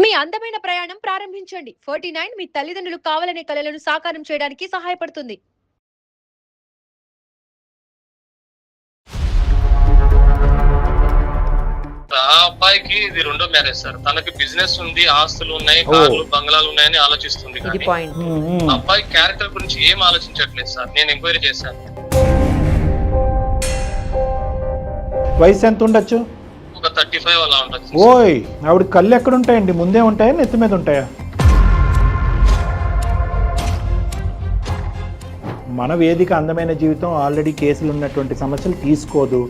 మీ అందమైన ప్రయాణం ప్రారంభించండి. 49 మీ తల్లిదండ్రులు కావాలనే కలలను సాకారం చేయడానికి సహాయపడుతుంది. ఆ అబ్బాయికి ఇది రెండో మ్యారేజ్ సార్. తనకి బిజినెస్ ఉంది, ఆస్తులు ఉన్నాయి, కార్లు బంగ్లాలు ఉన్నాయని ఆలోచిస్తుంది. అబ్బాయి క్యారెక్టర్ గురించి ఏం ఆలోచించట్లేదు సార్. నేను ఎంక్వైరీ చేశాను. వయసు ఎంత ఉండొచ్చు? ఒక 35 అలా ఉండొచ్చు. ఓయ్, ఆవిడ కళ్ళు ఎక్కడ ఉంటాయండి? ముందే ఉంటాయా, నెత్తి మీద ఉంటాయా? మన వేదిక అందమైన జీవితం ఆల్రెడీ కేసులు ఉన్నటువంటి సమస్యలు తీసుకోదు.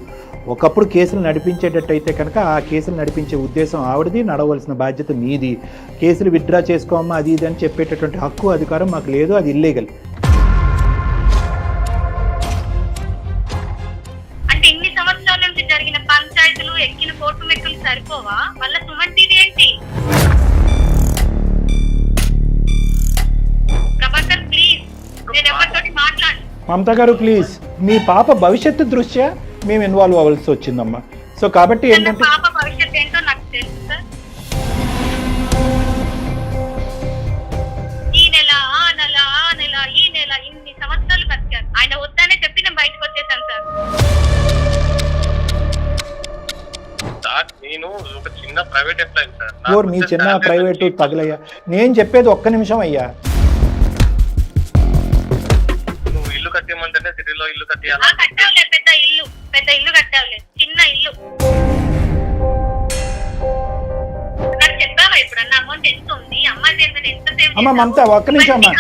ఒకప్పుడు కేసులు నడిపించేటట్టయితే కనుక ఆ కేసులు నడిపించే ఉద్దేశం ఆవిడది, నడవలసిన బాధ్యత మీది. కేసులు విత్డ్రా చేసుకోమ్మా అది ఇది అని చెప్పేటటువంటి హక్కు అధికారం మాకు లేదు, అది ఇల్లీగల్. అంటే ఇన్ని సంవత్సరాల నుంచి జరిగిన పంచాయతీలు ఎక్కిన కోర్టు మెట్టులు సరిపోవా? మళ్ళీ సుమన్ టీవీ ఏంటి? ప్రభాకర్ ప్లీజ్, నేను ఎవరితోటి మాట్లాడు. మమతా గారు ప్లీజ్, మీ పాప భవిష్యత్తు దృష్ట్యా మేము ఇన్వాల్వ్ అవ్వాల్సి వచ్చిందమ్మా. సో కాబట్టి ఏంటంటే పాప భవిష్యత్తు ఏంటో నాకు తెలుసు సార్. ఈ నెల ఆ నెల ఆ నెల ఈ నెల ఇన్ని సంవత్సరాలు బతికారు. ఆయన వద్దనే చెప్పి నేను బయటకు వచ్చేసాను సార్ నేను ఒక చిన్న ప్రైవేట్ ఎంప్లాయీ సార్. మీ చిన్న ప్రైవేటు తగలయ్యా. నేను చెప్పేది ఒక్క నిమిషం అయ్యా. నువ్వు ఇల్లు కట్టేయమంటేనే సిటీలో ఇల్లు కట్టేయాలి. కట్టావులే, పెద్ద ఇల్లు కట్టావులే, చిన్న ఇల్లు నాకు చెప్పావా? ఇప్పుడు అన్న అమౌంట్ ఎంత ఉంది, అమ్మాయి ఎంత సేవ్? అమ్మ మమత ఒక్క నిమిషం అమ్మా.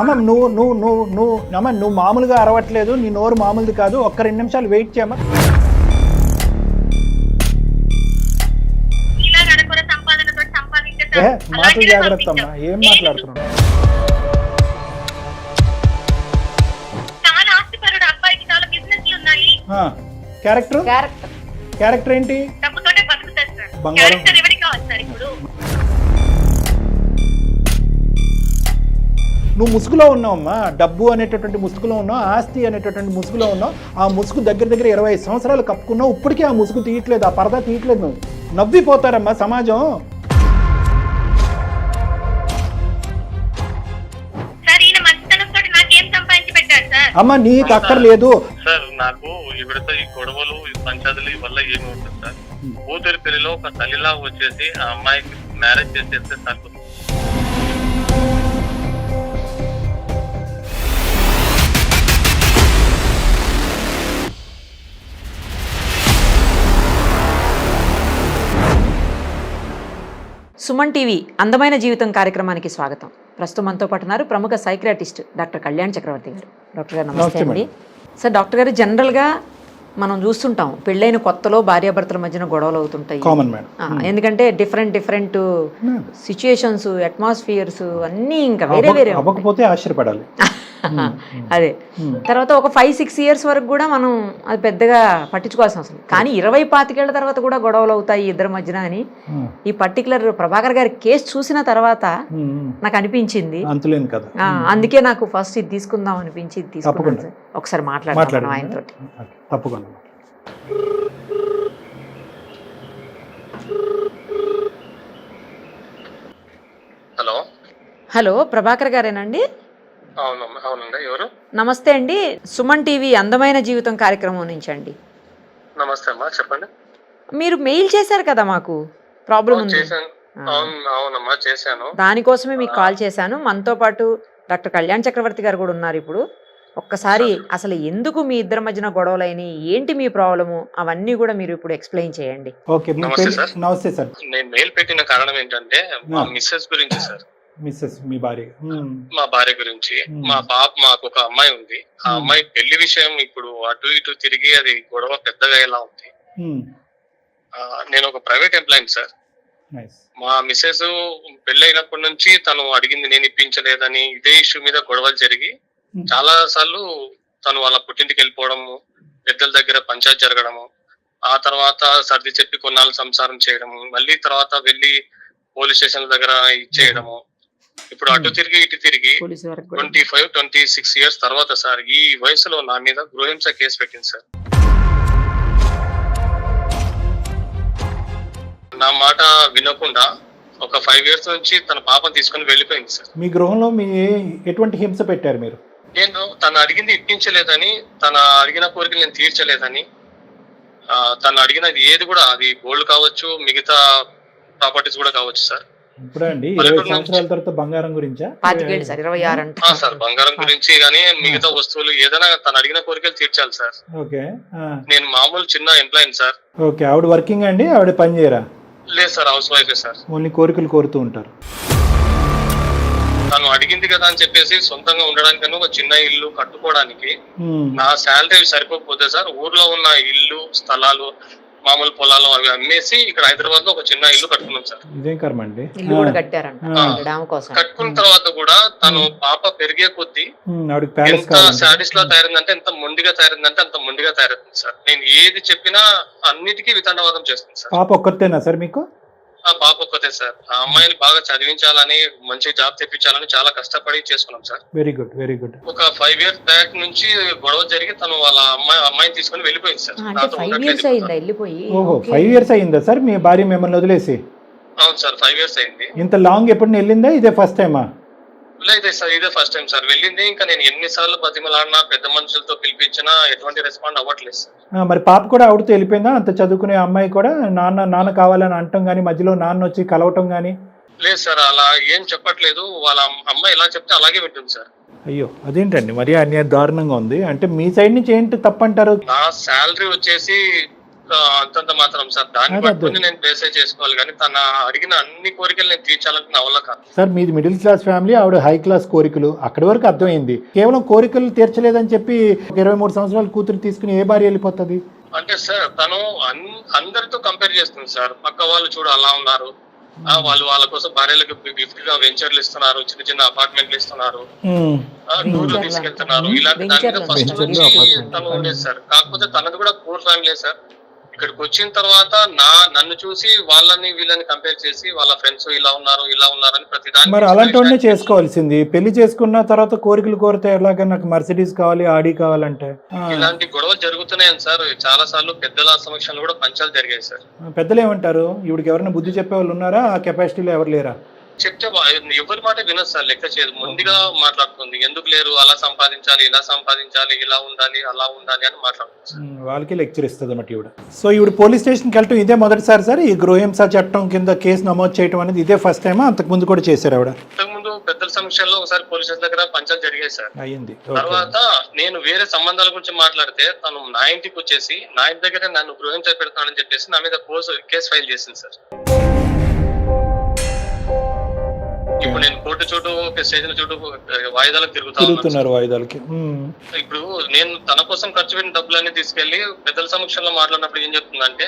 అమ్మ నువ్వు మామూలుగా అరవట్లేదు, నీ నోరు మామూలుది కాదు. ఒక్క 2 నిమిషాలు వెయిట్ చేయమ్మా. ఇలా నడకూర సంపాదనతో సంపాదించే మాటలు జాగ్రత్త అమ్మా, ఏం మాట్లాడుతున్నావు? చాలా ఆస్తిపరుడు అబ్బాయికి, చాలా బిజినెస్లు ఉన్నాయి. క్యారెక్టర్ ఏంటి? డబ్బుతోటే బతుకుతారు సార్. బంగారం. క్యారెక్టర్ ఎవరికి కావాలి సార్? ఇప్పుడు నువ్వు ముసుగులో ఉన్నావమ్మా. డబ్బు అనేటటువంటి ముసుగులో ఉన్నావు, ఆస్తి అనేటటువంటి ముసుగులో ఉన్నావు. ఆ ముసుగు దగ్గర 25 సంవత్సరాలు కప్పుకున్నావు. ఇప్పటికీ ఆ ముసుగు తీయట్లేదు, ఆ పరదా తీయట్లేదు. నువ్వు నవ్విపోతారమ్మా సమాజం. సార్ ఈయన మంచితనంతో నాకేం సంపాదించి పెట్టారు సార్? అమ్మ నీకు అక్కర్లేదు సార్. నాకు ఇవిడతో ఈ గొడవలు ఈ పంచాయతీలు వల్ల ఏమి ఉంటుంది సార్. కూతురి పెళ్లిలో ఒక తల్లిలా వచ్చేసి ఆ అమ్మాయికి మ్యారేజ్ చేసేస్తే సరిపోతుంది. సుమన్ టీవీ అందమైన జీవితం కార్యక్రమానికి స్వాగతం. ప్రస్తుతం మనతో పాటు ఉన్నారు ప్రముఖ సైకియాట్రిస్ట్ డాక్టర్ కళ్యాణ్ చక్రవర్తి గారు. డాక్టర్ గారు నమస్తే అండి. సార్, డాక్టర్ గారు జనరల్గా మనం చూస్తుంటాం పెళ్ళైన కొత్తలో భార్యాభర్తల మధ్యన గొడవలు అవుతుంటాయి. ఎందుకంటే డిఫరెంట్ సిచ్యుయేషన్స్, అట్మాస్ఫియర్స్ అన్నీ ఇంకా వేరే అవ్వకపోతే ఆశ్చర్యపడాలి. అదే తర్వాత ఒక 5-6 ఇయర్స్ వరకు కూడా మనం అది పెద్దగా పట్టించుకోవాల్సిన అవసరం. కానీ 20-25 ఏళ్ల తర్వాత కూడా గొడవలు అవుతాయి ఇద్దరి మధ్యన అని ఈ పర్టికులర్ ప్రభాకర్ గారి కేసు చూసిన తర్వాత నాకు అనిపించింది. అందుకే నాకు ఫస్ట్ ఇది తీసుకుందాం అనిపించి తీసుకున్నాను. ఒకసారి మాట్లాడతాను ఆయనతో. తప్పకుండా. హలో, ప్రభాకర్ గారేనండి? అవునండి. ఎవరు? నమస్తే అండి, సుమన్ టీవీ అందమైన జీవితం కార్యక్రమం నుంచి అండి. నమస్తే అమ్మా, చెప్పండి. మీరు మెయిల్ చేశారు కదా మాకు, ప్రాబ్లం ఉంది. అవునమ్మా, చేశాను. దానికోసమే మీకు కాల్ చేశాను. మనతో పాటు డాక్టర్ కళ్యాణ్ చక్రవర్తి గారు కూడా ఉన్నారు ఇప్పుడు. ఒక్కసారి అసలు ఎందుకు మీ ఇద్దరి మధ్యన గొడవలైనవి, ఏంటి మీ ప్రాబ్లము, అవన్నీ కూడా మీరు ఇప్పుడు ఎక్స్ప్లెయిన్ చేయండి. నమస్తే సార్. నేను మెయిల్ పెట్టిన కారణం ఏంటంటే మా మిస్సెస్ గురించి సార్. మీ భార్య? మా భార్య గురించి. మాకు ఒక అమ్మాయి ఉంది. ఆ అమ్మాయి పెళ్లి విషయం ఇప్పుడు అటు ఇటు తిరిగి అది గొడవ పెద్దగా ఎలా ఉంది. నేను ఒక ప్రైవేట్ ఎంప్లాయీ సార్. మా మిస్సెస్ పెళ్లి అయినప్పటి నుంచి తను అడిగింది నేను ఇప్పించలేదని ఇదే ఇష్యూ మీద గొడవలు జరిగి చాలా సార్లు తను వాళ్ళ పుట్టింటికి వెళ్ళిపోవడము, పెద్దల దగ్గర పంచాయతీ జరగడము, ఆ తర్వాత సర్ది చెప్పి కొన్నాళ్ళు సంసారం చేయడము, మళ్ళీ తర్వాత వెళ్ళి పోలీస్ స్టేషన్ దగ్గర ఇచ్చేయడము. ఇప్పుడు అటు తిరిగి ఇటు తిరిగి 25-26 ఇయర్స్ తర్వాత సార్ ఈ వయసులో నా మీద గృహహింస కేసు పెట్టింది సార్. నా మాట వినకుండా ఒక 5 years నుంచి తన పాపను తీసుకొని వెళ్ళిపోయింది సార్. మీ గృహంలో ఎటువంటి హింస పెట్టారు మీరు? నేను తను అడిగింది ఇప్పించలేదని, తన అడిగిన కోరికలు నేను తీర్చలేదని, తను అడిగినది ఏది కూడా, అది గోల్డ్ కావచ్చు, మిగతా ప్రాపర్టీస్ కూడా కావచ్చు సార్. ఇప్పుడు అండి 20 సంవత్సరాల తర్వాత బంగారం గురించా? 25 సార్, 26 అంట సార్. బంగారం గురించి కానీ మిగతా వస్తువులు ఏదైనా తను అడిగిన కోరికలు తీర్చాలి సార్. ఓకే. నేను మామూలు చిన్న ఎంప్లాయీ సార్. ఓకే. ఆవిడ వర్కింగ్ అండి? ఆవిడ పని చేయరా? లేదు సార్, హౌస్ వైఫే సార్. ఓన్లీ కోరికలు కోరుతూ ఉంటారు. తను అడిగింది కదా అని చెప్పేసి సొంతంగా ఉండడానికి ఒక చిన్న ఇల్లు కట్టుకోవడానికి నా శాలరీ సరిపోకపోతే సార్, ఊర్లో ఉన్న ఇల్లు, స్థలాలు, మామూలు పొలాలు అవి అమ్మేసి ఇక్కడ హైదరాబాద్ లో ఒక చిన్న ఇల్లు కట్టుకున్నాం సార్. ఇదేం కర్మ అండి. ఇల్లు కూడా కట్టారంట డామ్ కోసం. కట్టుకున్న తర్వాత కూడా తను పాప పెరిగే కొద్దీ ఎంత సాడిస్ లా తయారైందంటే, ఎంత మొండిగా తయారైందంటే అంత మొండిగా తయారైంది సార్. నేను ఏది చెప్పినా అన్నిటికీ వితండవాదం చేస్తుంది సార్. పాప ఒక్కతేనా సార్ మీకు? ఆ పాప ఒక్కతే సార్. ఆ అమ్మాయిని బాగా చదివించాలని, మంచి జాబ్ తెప్పించాలని చాలా కష్టపడి చేసుకున్నాం sir. Very good, very good. ఒక 5 years బ్యాక్ నుంచి గొడవ జరిగి తను వాళ్ళ అమ్మాయిని తీసుకొని వెళ్ళిపోయింది సార్. అంటే 5 years అయిందా వెళ్ళిపోయి? ఓహో, 5 years అయిందా సార్ మీ భార్య మిమ్మల్ని వదిలేసి? అవును సార్, 5 years అయింది. ఇంత లాంగ్ ఎప్పుడు వెళ్ళిందా? ఇదే ఫస్ట్ టైమా? లేదు సార్, ఇదే ఫస్ట్ టైం సార్ వెళ్ళింది. ఇంకా నేను ఎన్నిసార్లు బతిమలాడినా, పెద్ద మనుషులతో పిలిపించినా ఎటువంటి రెస్పాండ్ అవ్వట్లేదు సార్. మరి పాప కూడా ఆవిడతో వెళ్ళిపోయిందా? అంత చదువుకునే అమ్మాయి కూడా నాన్న కావాలని అంటాం కానీ మధ్యలో నాన్న వచ్చి కలవటం కానీ? లేదు సార్, అలా ఏం చెప్పట్లేదు. వాళ్ళ అమ్మాయి ఎలా చెప్తే అలాగే వింటుంది సార్. అయ్యో, అదేంటండి మరి అన్యాయ దారుణంగా ఉంది. అంటే మీ సైడ్ నుంచి ఏంటి తప్పంటారు? నా శాలరీ వచ్చేసి అంతంత మాత్రం సార్. దాన్ని పట్టుకుని నేను బేసే చేసుకోవాలి కానీ తన అడిగిన అన్ని కోరికలు నేను తీర్చాలంటే నా వల్ల కాదు సార్. మీది మిడిల్ క్లాస్ ఫ్యామిలీ, ఆవిడ హై క్లాస్ కోరికలు, అక్కడి వరకు అర్థమైంది. కేవలం కోరికలు తీర్చలేదని చెప్పి 23 సంవత్సరాల కూతురు తీసుకుని ఏ భార్య వెళ్ళిపోతుంది? అంటే సార్ తను అందరితో కంపేర్ చేస్తుంది సార్. పక్క వాళ్ళు చూడు అలా ఉన్నారు, వాళ్ళు వాళ్ళ కోసం భార్యలకు గిఫ్ట్ గా వెంచర్లు ఇస్తున్నారు, చిన్న చిన్న అపార్ట్మెంట్లు ఇస్తున్నారు, టూర్లు తీసుకెళ్తున్నారు. ఇలాంటి దాని మీద ఫస్ట్ నుంచి తను ఉండేది సార్. కాకపోతే తనది కూడా పూర్ ఫ్యామిలీ సార్. ఇక్కడికి వచ్చిన తర్వాత నన్ను చూసి వాళ్ళని వీళ్ళని కంపేర్ చేసి వాళ్ళ ఫ్రెండ్స్ ఇలా ఉన్నారు అని ప్రతి దాన్ని. మరి అలాంటి చేసుకోవాల్సింది. పెళ్లి చేసుకున్న తర్వాత కోరికలు కోరితే ఎలాగ? నాకు మర్సిడీస్ కావాలి, ఆడి కావాలంటే. ఇలాంటి గొడవలు జరుగుతున్నాయని సార్. చాలా సార్లు పెద్దల సమక్షంలో కూడా పంచాలు జరిగాయి సార్. పెద్దలు ఏమంటారు? ఇవిడికి ఎవరైనా బుద్ధి చెప్పే వాళ్ళు ఉన్నారా? ఆ కెపాసిటీలో ఎవరు లేరా? చెప్తే ఎవరి మాట వినదు సార్, లెక్క చేయదు. ముందుగా మాట్లాడుతుంది, ఎందుకు లేరు, అలా సంపాదించాలి, ఇలా సంపాదించాలి, ఇలా ఉండాలి, అలా ఉండాలి అని మాట్లాడుతుంది. వాళ్ళకి లెక్చర్ ఇస్తుంది అన్నమాట ఈవిడ. సో ఈవిడ పోలీస్ స్టేషన్కి వెళ్ళటం ఇదే మొదటిసారి సార్? ఈ గృహహింస చట్టం కింద కేసు నమోదు చేయడం అనేది ఇదే ఫస్ట్ టైమా? అంతకు ముందు కూడా చేశారు ఆవిడ? అంతకుముందు పెద్దల సమక్షంలో ఒకసారి పోలీస్ స్టేషన్ దగ్గర పంచాలు జరిగాయి సార్. అయ్యింది. తర్వాత నేను వేరే సంబంధాల గురించి మాట్లాడితే తను నా ఇంటికి వచ్చేసి నా ఇంటి దగ్గర నన్ను గృహించ పెడతానని చెప్పేసి నా మీద కేసు ఫైల్ చేసింది సార్. ఇప్పుడు నేను కోర్టు చుట్టూ, స్టేషన్ చుట్టూ వాయిదాలకు తిరుగుతున్నారు. వాయిదాలకి ఇప్పుడు నేను తన కోసం ఖర్చు పెట్టిన డబ్బులన్నీ తీసుకెళ్లి పెద్దల సమక్షంలో మాట్లాడినప్పుడు ఏం చెప్తుందంటే,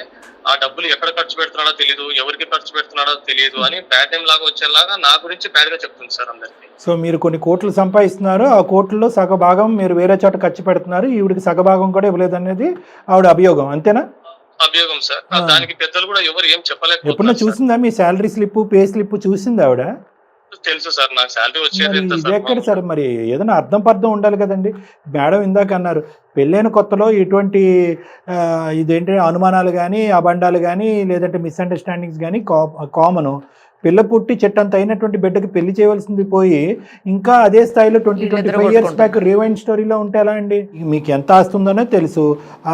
ఆ డబ్బులు ఎక్కడ ఖర్చు పెడుతున్నాడో తెలియదు, ఎవరికి ఖర్చు పెడుతున్నాడో తెలియదు అని బ్యాడ్ నేమ్ లాగా వచ్చేలాగా నా గురించి బ్యాడ్ గా చెప్తుంది సార్ అందరికి. సో మీరు కొన్ని కోట్లు సంపాదిస్తున్నారు, ఆ కోట్లలో సగభాగం మీరు వేరే చోట ఖర్చు పెడుతున్నారు, ఈవిడికి సగభాగం కూడా ఇవ్వలేదు అనేది ఆవిడ అభియోగం, అంతేనా? అభియోగం సార్. దానికి పెద్దలు కూడా ఎవరు ఏం చెప్పలేదు. ఎప్పుడన్నా చూసిందా మీ శాలరీ స్లిప్, పే స్లిప్ చూసిందా ఆవిడ? తెలుసు సార్, నాకు శాలరీ వచ్చేది. ఇది ఎక్కడ సార్? మరి ఏదైనా అర్థం పర్థం ఉండాలి కదండి. మేడం ఇందాక అన్నారు పెళ్ళైన కొత్తలో ఇటువంటి ఇదేంటి అనుమానాలు కానీ, అబండాలు కానీ, లేదంటే మిస్అండర్స్టాండింగ్స్ కానీ కామను. పిల్ల పుట్టి చెట్టంత అయినటువంటి బిడ్డకి పెళ్లి చేయవలసింది పోయి ఇంకా అదే స్థాయిలో 20-25 years బ్యాక్ రివైండ్ స్టోరీలో ఉంటే ఎలా అండి? మీకు ఎంత ఆస్తుందనే తెలుసు,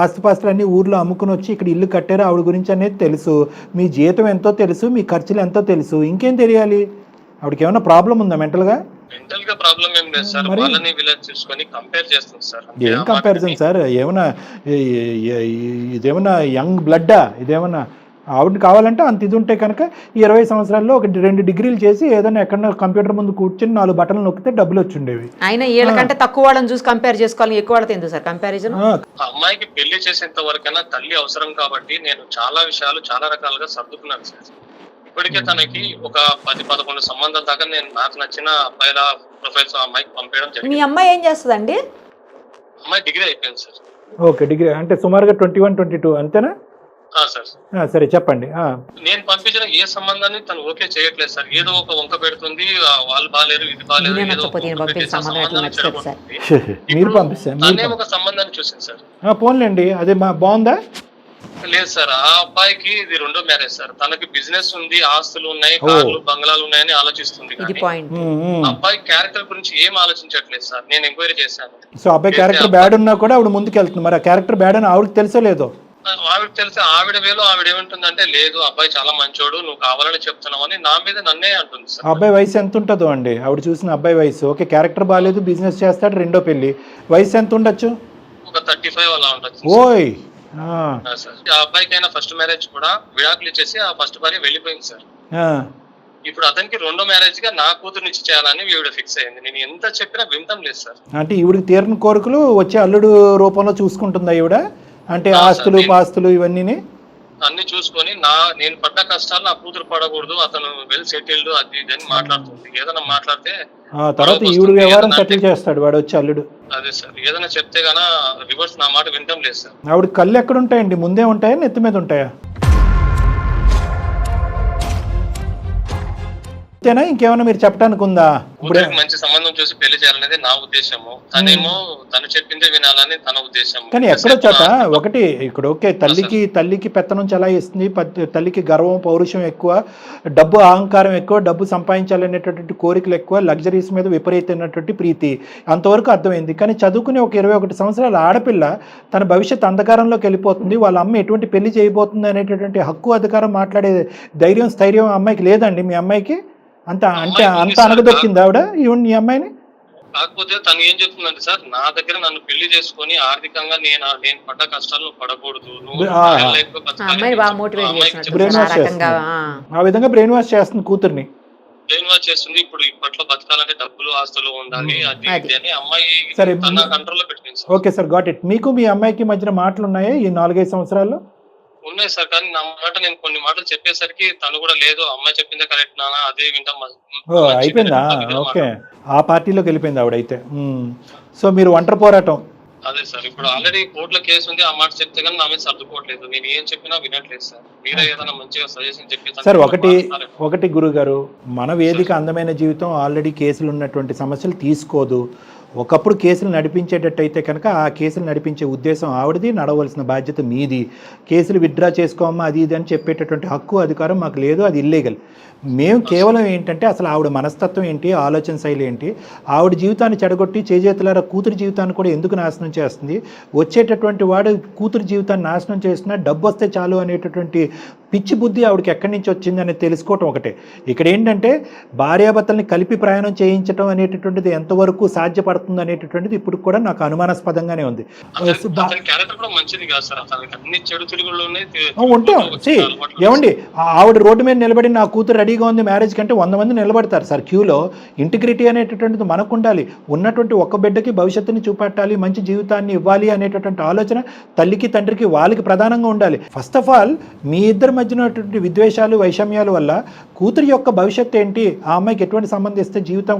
ఆస్తిపాస్తులన్నీ ఊర్లో అమ్ముకుని వచ్చి ఇక్కడ ఇల్లు కట్టారు ఆవిడ గురించి అనేది తెలుసు, మీ జీతం ఎంతో తెలుసు, మీ ఖర్చులు ఎంతో తెలుసు, ఇంకేం తెలియాలి? ఆవిడకి ఏమైనా ప్రాబ్లం ఉందా మెంటల్ గా? మెంటల్ గా ప్రాబ్లం ఏం లేదు సార్. వాళ్ళని వీళ్ళని చూసుకొని కంపేర్ చేస్తుంది సార్. ఏం కంపారిజన్ సార్? ఏమన్నా ఇదేమన్నా యంగ్ బ్లడ్డా? ఇదేమన్నా ఆవిడ కావాలంటే అంత ఇది ఉంటే కనుక 20 సంవత్సరాల్లో 2 డిగ్రీలు చేసి ఏదైనా ఎక్కడ కంప్యూటర్ ముందు కూర్చొని 4 బటన్లు నొక్కితే డబ్బులు వచ్చిండేవి. ఆయన వీళ్ళకంటే తక్కువ వాళ్ళని చూసి కంపేర్ చేసుకోవాలి, ఎక్కువ వాళ్ళతో ఎందుకు సార్ కంపారిజన్? అమ్మాయికి పెళ్లి చేసేంత వరకైనా తల్లి అవసరం కాబట్టి నేను చాలా విషయాలు చాలా రకాలుగా సర్దుకున్నాను సార్. ఇప్పటికే తనకి ఒక 10-11 సంబంధాల దాకా నేను నాకు నచ్చిన అబ్బాయిల ప్రొఫైల్స్ అమ్మాయికి పంపించడం జరిగింది. మీ అమ్మాయి ఏం చేస్తుందండి? అమ్మాయి డిగ్రీ అయిపోయింది సార్. ఓకే, డిగ్రీ అంటే సుమారుగా 21-22 అంతేనా సార్? సరే చెప్పండి. నేను పంపించిన ఏ సంబంధాన్ని తను ఓకే చేయట్లేదు సార్. ఏదో ఒక వంక పెడుతుంది, వాళ్ళు బాగాలేరు, ఇది బాగాలేరు, మీరు పంపిస్తారు, ఒక సంబంధాన్ని చూసింది సార్. పోన్లేండి, అది బాగుందా? లేదు సార్, ఆ అబ్బాయికి ఇది రెండో మ్యారేజ్ సార్. తనకి బిజినెస్ ఉంది, ఆస్తులు ఉన్నాయి, కార్లు బంగ్లాలు ఉన్నాయని ఆలోచిస్తుంది. ఇది కానీ పాయింట్. అబ్బాయి క్యారెక్టర్ గురించి ఏం ఆలోచించట్లేదు సార్. నేను ఎంక్వైరీ చేశాను. సో అబ్బాయి క్యారెక్టర్ బ్యాడ్ ఉన్నా కూడా ఆవిడ ముందుకు వెళ్తుంది. మరి ఆ క్యారెక్టర్ బ్యాడ్ అని ఆవిడకి తెలుసో లేదో? ఆవిడ తెలిసి ఆవిడ వేలో ఆవిడ ఏమంటుందంటే, లేదు అబ్బాయి చాలా మంచోడు, నువ్వు కావాలని చెప్తున్నావు అని నా మీద నన్నే అంటుంది సార్. అబ్బాయి వయసు ఎంత ఉంటుందో అండి? ఆవిడ చూసిన అబ్బాయి వయసు, ఓకే క్యారెక్టర్ బాగాలేదు, బిజినెస్ చేస్తాడు, రెండో పెళ్లి, వయసు ఎంత ఉండొచ్చు? ఒక 35 అలా ఉండొచ్చు. ఓయ్ సార్, ఆ అబ్బాయికైనా ఫస్ట్ మ్యారేజ్ కూడా విడాకులు ఇచ్చేసి ఆ ఫస్ట్ భార్య వెళ్ళిపోయింది సార్. ఇప్పుడు అతనికి రెండో మ్యారేజ్ గా నా కూతురునిచ్చి చేయాలని ఈవిడ ఫిక్స్ అయింది. నేను ఎంత చెప్పినా వింతం లేదు సార్. అంటే ఈవిడికి తీరని కోరికలు వచ్చే అల్లుడు రూపంలో చూసుకుంటుందా ఈవిడ? అంటే ఆస్తులు పాస్తులు ఇవన్నీ అన్ని చూసుకొని నేను పడ్డ కష్టాలు నా కూతురు పడకూడదు, అతను వెల్ సెటిల్డ్ అది ఇది అని మాట్లాడుతుంది. ఏదైనా మాట్లాడితే తర్వాత ఈవిడ వ్యవహారం సెటిల్ చేస్తాడు వాడు వచ్చి అల్లుడు. అదే సార్, ఏదైనా చెప్తే గానా రివర్స్ నా మాట వింటం లేదు సార్. ఆవిడ కళ్ళు ఎక్కడ ఉంటాయండి? ముందే ఉంటాయా నెత్తి మీద ఉంటాయా? అంతేనా, ఇంకేమైనా మీరు చెప్పడానికి ఉందా? మంచి సంబంధం చూసి పెళ్లి చేయాలనేది నా ఉద్దేశము. తనేమో తను చెప్పిందే వినాలని తన ఉద్దేశం. కానీ ఎక్కడో చోట ఒకటి ఇక్కడ ఓకే, తల్లికి పెత్తనం చలాయిస్తుంది, తల్లికి గర్వం పౌరుషం ఎక్కువ, డబ్బు అహంకారం ఎక్కువ, డబ్బు సంపాదించాలనేటటువంటి కోరికలు ఎక్కువ, లగ్జరీస్ మీద విపరీతమైనటువంటి ప్రీతి, అంతవరకు అర్థమైంది. కానీ చదువుకునే ఒక 21 సంవత్సరాల ఆడపిల్ల తన భవిష్యత్ అంధకారంలోకి వెళ్ళిపోతుంది. వాళ్ళ అమ్మ ఎటువంటి పెళ్లి చేయబోతుంది అనేటటువంటి హక్కు అధికారం మాట్లాడే ధైర్యం స్థైర్యం అమ్మాయికి లేదండి. మీ అమ్మాయికి అంత అనగదొక్కింది ఆవిడ ఈ అమ్మాయిని? కాకపోతే తను ఏం చెప్తుందంటే సార్, నా దగ్గర నన్ను పెళ్లి చేసుకొని ఆర్థికంగా నేను పడ్డ కష్టాలు పడకూడదు, ఆ విధంగా బ్రెయిన్ వాష్ చేస్తుంది కూతుర్ని. బ్రెయిన్ వాష్ చేస్తుంది. ఇప్పుడు ఇప్పట్లో బతకాలంటే డబ్బులు ఆస్తులు ఉండాలి అది అని అమ్మాయి సరే తన కంట్రోల్లో పెట్టుకుంది. Okay sir, got it. మీకు మీ అమ్మాయికి మధ్యన మాటలు ఉన్నాయా ఈ 4-5 సంవత్సరాల్లో? ఉన్నాయి సార్, కానీ నా మాట నేను కొన్ని మాటలు చెప్పేసరికి తను కూడా లేదు అమ్మాయి చెప్పిందే కరెక్ట్ నానా అదే వింటాం. అయిపోయిందా? ఓకే, ఆ పార్టీలోకి వెళ్ళిపోయింది ఆవిడైతే. సో మీరు ఒంటరి పోరాటం. అదే సార్, ఇప్పుడు ఆల్రెడీ కోర్టులో కేసు ఉంది. ఆ మాట చెప్తే కానీ నా మీద సర్దుకోవట్లేదు. నేను ఏం చెప్పినా వినట్లేదు సార్. మీరే ఏదైనా మంచిగా సజెషన్ చెప్పి సార్. ఒకటి గురువు గారు, మన వేదిక అందమైన జీవితం ఆల్రెడీ కేసులు ఉన్నటువంటి సమస్యలు తీసుకోదు. ఒకప్పుడు కేసులు నడిపించేటట్టయితే కనుక ఆ కేసులు నడిపించే ఉద్దేశం ఆవిడది, నడవలసిన బాధ్యత మీది. కేసులు విత్డ్రా చేసుకోమ్మా అది ఇది అని చెప్పేటటువంటి హక్కు అధికారం మాకు లేదు, అది ఇల్లీగల్. మేము కేవలం ఏంటంటే అసలు ఆవిడ మనస్తత్వం ఏంటి, ఆలోచన శైలి ఏంటి, ఆవిడ జీవితాన్ని చెడగొట్టి చేజేతులారా కూతురు జీవితాన్ని కూడా ఎందుకు నాశనం చేస్తుంది, వచ్చేటటువంటి వాడు కూతురు జీవితాన్ని నాశనం చేస్తున్నా డబ్బు వస్తే చాలు అనేటటువంటి పిచ్చి బుద్ధి ఆవిడకి ఎక్కడి నుంచి వచ్చింది అనేది తెలుసుకోవటం ఒకటే. ఇక్కడ ఏంటంటే భార్యాభర్తల్ని కలిపి ప్రయాణం చేయించడం అనేటటువంటిది ఎంతవరకు సాధ్యపడుతుంది అనేటటువంటిది ఇప్పుడు కూడా నాకు అనుమానాస్పదంగానే ఉంది. ఏమండి, ఆవిడ రోడ్డు మీద నిలబడి నా కూతురు రెడీగా ఉంది మ్యారేజ్ కంటే 100 మంది నిలబడతారు సార్ క్యూలో. ఇంటిగ్రిటీ అనేటటువంటిది మనకు ఉండాలి. ఉన్నటువంటి ఒక్క బిడ్డకి భవిష్యత్తుని చూపెట్టాలి, మంచి జీవితాన్ని ఇవ్వాలి అనేటటువంటి ఆలోచన తల్లికి తండ్రికి వాళ్ళకి ప్రధానంగా ఉండాలి. ఫస్ట్ ఆఫ్ ఆల్ మీ ఇద్దరి మధ్యనటువంటి విద్వేషాలు వైషమ్యాల వల్ల కూతురి యొక్క భవిష్యత్తు ఏంటి, ఆ అమ్మాయికి ఎటువంటి సంబంధం ఇస్తే జీవితం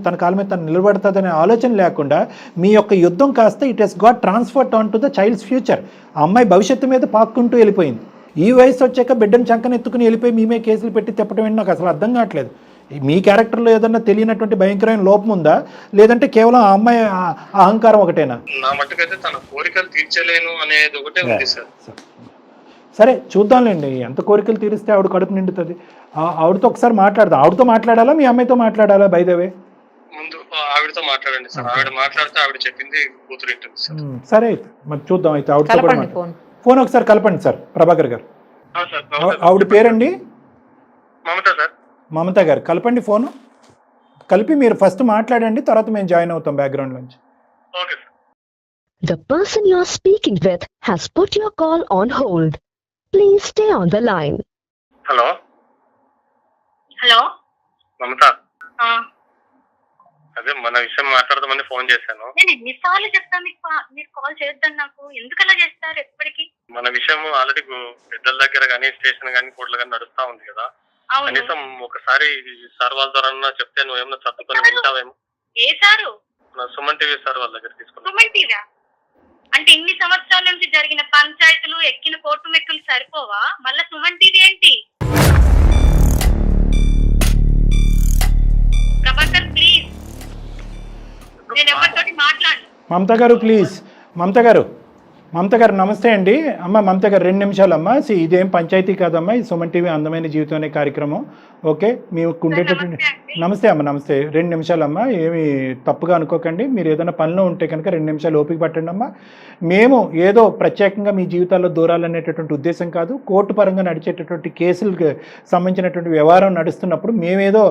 తన కాళ్ళ మీద తను నిలబడుతుందనే ఆలోచన లేకుండా మీ యొక్క యుద్ధం కాస్త it has got transferred on to the child's future. ఆ అమ్మాయి భవిష్యత్తు మీద పాక్కుంటూ వెళ్ళిపోయింది. ఈ వయసు వచ్చాక బిడ్డను చంకనెత్తుకుని వెళ్ళిపోయి మేమే కేసులు పెట్టి తిప్పటం ఏంటి నాకు అసలు అర్థం కావట్లేదు. మీ క్యారెక్టర్లో ఏదన్నా తెలియనటువంటి భయంకరమైన లోపం ఉందా, లేదంటే కేవలం ఆ అమ్మాయి అహంకారం ఒకటేనా? నా మట్టుకైతే తన కోరికలు తీర్చలేను అనేది ఒకటే ఉంది సార్. సరే చూద్దాంలేండి, ఎంత కోరికలు తీరిస్తే ఆవిడ కడుపు నిండుతుంది. ఆవిడతో ఒకసారి మాట్లాడదాం. ఆవిడతో మాట్లాడాలా మీ అమ్మాయితో మాట్లాడాలా? బై ద వే ముందు ఆవిడతో మాట్లాడండి సార్. ఆవిడ మాట్లాడితే ఆవిడ చెప్పింది కూతురు వింటుంది సార్. సరే అయితే మరి చూద్దాం. అయితే ఆవిడతో కూడా ఫోన్ ఒకసారి కలపండి సార్ ప్రభాకర్ గారు. ఆవిడ పేరండి మమత గారు. కలపండి ఫోను, కలిపి మీరు ఫస్ట్ మాట్లాడండి, తర్వాత మేము జాయిన్ అవుతాం బ్యాక్గ్రౌండ్ నుంచి. The person you are speaking with has put your call on hold. Please stay on the line. Hello Mamata, అదే మన విషయం మాట్లాడదామని ఫోన్ చేశాను. నేను ఎన్నిసార్లు చెప్తాను మీరు కాల్ చేద్దాం, నాకు ఎందుకు అలా చేస్తారు ఎప్పటికీ? మన విషయం ఆల్రెడీ పెద్దల దగ్గర కానీ స్టేషన్ కానీ కోర్టులు కానీ నడుస్తా ఉంది కదా. కనీసం ఒకసారి సార్ వాళ్ళ ద్వారా చెప్తే నువ్వు ఏమన్నా చదువుకొని వింటావేమో. ఏ సారు? సుమన్ టీవీ సార్ వాళ్ళ దగ్గర తీసుకున్నా. సుమన్ టీవీ అంటే ఇన్ని సంవత్సరాల నుంచి జరిగిన పంచాయతీలు ఎక్కిన కోర్టు మెక్కులు సరిపోవా? మళ్ళా సుమన్ టీవీ ఏంటి? ప్రభాకర్ ప్లీజ్, నేను ఎవరితోటి మాట్లాడు. మమత గారు ప్లీజ్, మమత గారు మమత గారు నమస్తే అండి. అమ్మ మమత గారు 2 నిమిషాలు అమ్మ. ఇదేం పంచాయతీ కాదమ్మా, ఇది సుమన్ టీవీ అందమైన జీవితం అనే కార్యక్రమం. ఓకే, మీకు ఉండేటటువంటి నమస్తే అమ్మ, నమస్తే. 2 నిమిషాలు అమ్మ, ఏమి తప్పుగా అనుకోకండి. మీరు ఏదైనా పనిలో ఉంటే కనుక 2 నిమిషాలు ఓపిక పట్టండి అమ్మ. మేము ఏదో ప్రత్యేకంగా మీ జీవితాల్లో దూరాలనేటటువంటి ఉద్దేశం కాదు. కోర్టు పరంగా నడిచేటటువంటి కేసులకు సంబంధించినటువంటి వ్యవహారం నడుస్తున్నప్పుడు మేమేదో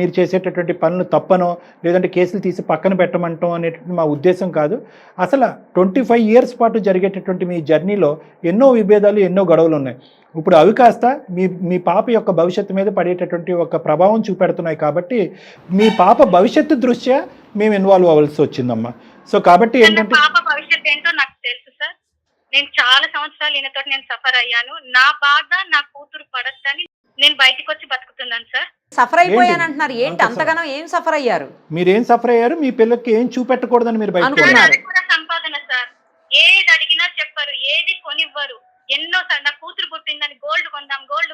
మీరు చేసేటటువంటి పనులు తప్పనో లేదంటే కేసులు తీసి పక్కన పెట్టమంటాం అనేటువంటి మా ఉద్దేశం కాదు. అసలు 25 ఇయర్స్ పాటు జరిగేటటువంటి మీ జర్నీలో ఎన్నో విభేదాలు, ఎన్నో గొడవలు ఉన్నాయి. ఇప్పుడు అవి కాస్త మీ పాప యొక్క భవిష్యత్తు మీద పడేటటువంటి ఒక ప్రభావం చూపెడుతున్నాయి. కాబట్టి మీ పాప భవిష్యత్తు దృష్ట్యా మేము ఇన్వాల్వ్ అవ్వాల్సి వచ్చిందమ్మా. సో కాబట్టి ఏంటంటే పాప భవిష్యత్తు ఏంటో నాకు తెలుసు సార్. నేను చాలా సంవత్సరాలు ఈయనతో నేను సఫర్ అయ్యాను. నా బాధ నా కూతురు పడద్దని నేను బయటకు వచ్చి బతుకుతున్నాను సార్. సఫర్ అయిపోయాను అంటున్నారు, ఏంటి అంతగానో ఏం సఫర్ అయ్యారు? మీరేం సఫర్ అయ్యారు? మీ పిల్లలకి ఏం చూపెట్టకూడదని మీరు బయట సంపాదన సార్, ఏది అడిగినా చెప్పరు, ఏది కొనివ్వరు. ఎన్నో సార్ నా కూతురు పుట్టిందని గోల్డ్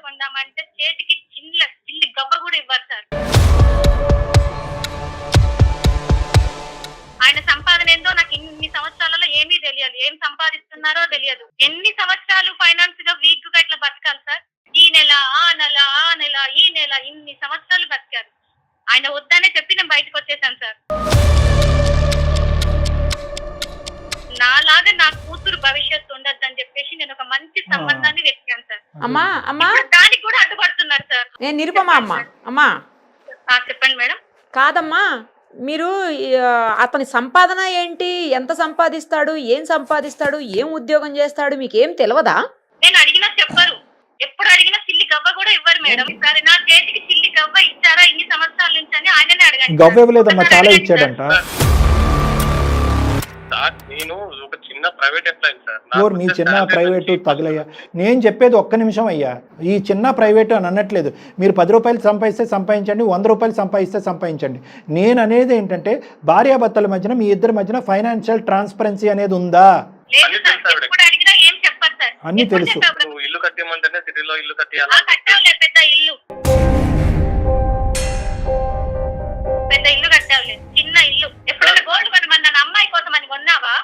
కొందాం అంటే చేతికి చిల్లి గవ్వ కూడా ఇవ్వరు సార్. ఆయన సంపాదన ఏందో నాకు ఇన్ని సంవత్సరాలలో ఏమీ తెలియదు. ఏం సంపాదిస్తున్నారో తెలియదు. ఎన్ని సంవత్సరాలు ఫైనాన్స్ గా వీక్ గా ఇట్లా బతకాలి సార్? ఈ నెల ఆ నెల ఈ నెల ఇన్ని సంవత్సరాలు బతికారు. ఆయన వద్దనే చెప్పి నేను బయటకు వచ్చేసాను సార్. నాలాగా నా కూతురు భవిష్యత్తు ఉండద్దని చెప్పేసి నేను ఒక మంచి సంబంధాన్ని వెతికాను సార్. అమ్మా దానికి కూడా అడ్డుపడుతున్నారు సార్. నేను నిరుపమా అమ్మా. చెప్పండి మేడం. కాదమ్మా, మీరు అతని సంపాదన ఏంటి, ఎంత సంపాదిస్తాడు, ఏం సంపాదిస్తాడు, ఏం ఉద్యోగం చేస్తాడు, మీకేం తెలియదా? నేను అడిగినా చెప్పరు. ఎప్పుడు అడిగినా చిల్లి గవ్వ కూడా ఇవ్వరు మేడం. సరే నా చేతికి చిల్లి గవ్వ ఇచ్చారా ఇన్ని సంవత్సరాల నుంచి అని ఆయననే అడగండి. గవ్వ ఇవ్వలేదమ్మా, చాలా ఇచ్చాడంట. నేను ఒక చిన్న ప్రైవేట్ ఎంప్లాయీ సార్. మీ చిన్న ప్రైవేటు తగలయ్యా. నేను చెప్పేది ఒక్క నిమిషం అయ్యా. ఈ చిన్న ప్రైవేటు అని అనట్లేదు. మీరు 10 రూపాయలు సంపాదిస్తే సంపాదించండి, 100 రూపాయలు సంపాదిస్తే సంపాదించండి. నేను అనేది ఏంటంటే భార్యాభర్తల మధ్యన మీ ఇద్దరి మధ్యన ఫైనాన్షియల్ ట్రాన్స్పరెన్సీ అనేది ఉందా? అన్ని తెలుసు. ఇల్లు కట్టేయమంటేనే సిటీలో ఇల్లు కట్టేయాలి. పెద్ద ఇల్లు కట్టాలి, చిన్న ఇల్లు. ఎప్పుడైనా గోల్డ్ కొనమన్నా అమ్మాయి కోసం అని కొన్నావా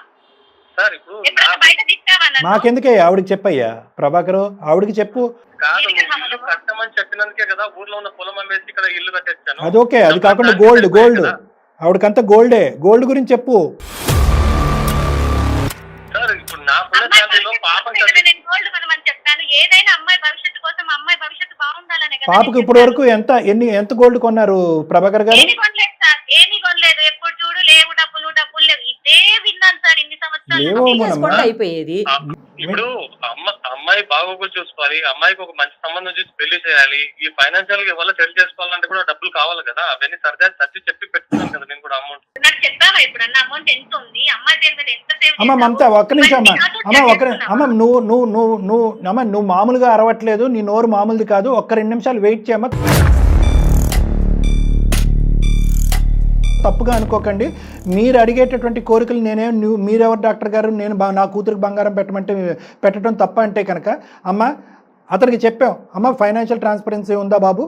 సార్? ఇప్పుడు బయట తిట్టావా? మాకెందుకే, ఆవిడకి చెప్పయ్యా ప్రభాకర్, ఆవిడకి చెప్పు. కాదు, ఇల్లు కట్టమని చెప్పినందుకే కదా ఊర్లో ఉన్న పొలం అమ్మేసి ఇక్కడ ఇల్లు కట్టేస్తాను. అది ఓకే, అది కాకుండా గోల్డ్ ఆవిడకంతా గోల్డ్ గురించి చెప్పు. సార్ ఇప్పుడు నాకున్న ఫ్యామిలీలో పాపం నేను గోల్డ్ కొనమని చెప్తాను. ఏదైనా అమ్మాయి భవిష్యత్తు కోసం, అమ్మాయి భవిష్యత్తు బాగుండాలనే కదా. పాపకు ఇప్పటి వరకు ఎంత గోల్డ్ కొన్నారు ప్రభాకర్ గారు? ఏమీ కొనలేదు సార్, ఏమీ కొనలేదు. ఎప్పుడు చూడు లేవు, డబ్బులు లేవు, ఇదే విన్నాను సార్ ఇన్ని సంవత్సరాలు. అయిపోయేది. ఇప్పుడు అమ్మాయి బాగోగులు చూసుకోవాలి, అమ్మాయికి ఒక మంచి సంబంధం చూసి పెళ్లి చేయాలి. ఈ ఫైనాన్షియల్ గా వల్ల పెళ్లి చేసుకోవాలంటే కూడా డబ్బులు కావాలి కదా. అవన్నీ సర్ది చెప్పి పెట్టుకున్నాను కదా నేను కూడా. అమౌంట్ నాకు చెప్పావా ఎప్పుడన్నా అమౌంట్ ఎంత ఉంది, అమ్మాయి పేరు మీద ఎంత సేవ్? అమ్మ మమత ఒక్క నిమిషం నువ్వు మామూలుగా అరవట్లేదు, నీ నోరు మామూలుది కాదు. ఒక్క 2 నిమిషాలు వెయిట్ చేయమ్మా. తప్పుగా అనుకోకండి. మీరు అడిగేటటువంటి కోరికలు మీరెవరు డాక్టర్ గారు, నేను నా కూతురికి బంగారం పెట్టడం తప్ప అంటే కనుక అమ్మ అతనికి చెప్పాం, అమ్మ ఫైనాన్షియల్ ట్రాన్స్పరెన్సీ ఉందా బాబు,